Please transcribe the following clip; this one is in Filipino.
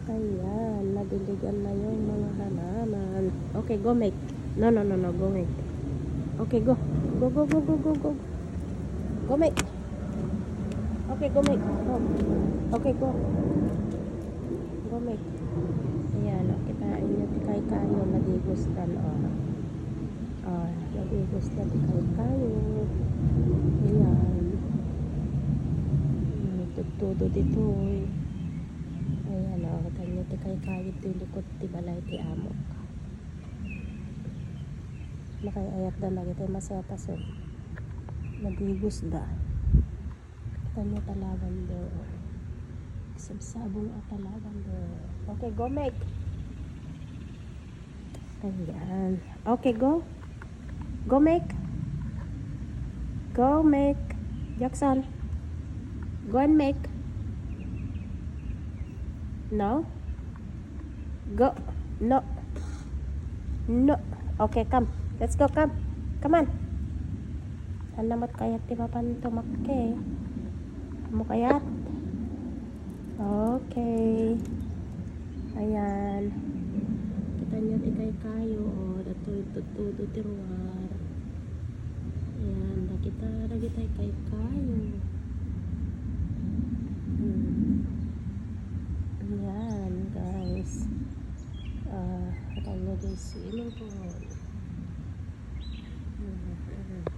Ayan, nadiligan na yung mga halaman. Okay, go make. No, no, no, no, go make. Okay, go. Go, go, go, go, go, go. Go make. Okay, go make. Go. Okay, go. Go make. Ayan, kitain niyo tikay kayo, nadigustan, nadigustan tikay kayo. Ayan. Tuttudo dito, ayan, kita niyo tikay kayo, tilikot, tibalay, ti amok. Nakayayat da lagi tayo masetas, nadigusda. Kita niyo talagan do. Sabsabong at talagan do. Okay, go make. Ayan. Okay, go. Go make. Go make. Jackson. Go and make. No. Go. No. No. Okay, come. Let's go, come. Come on. Alamat kayat ti papan tumakke. Mo kayat. Okay. Ayan. Kita niyo tikay kayo, datoy tutudo tiruar. Ayan, kita kay kayo.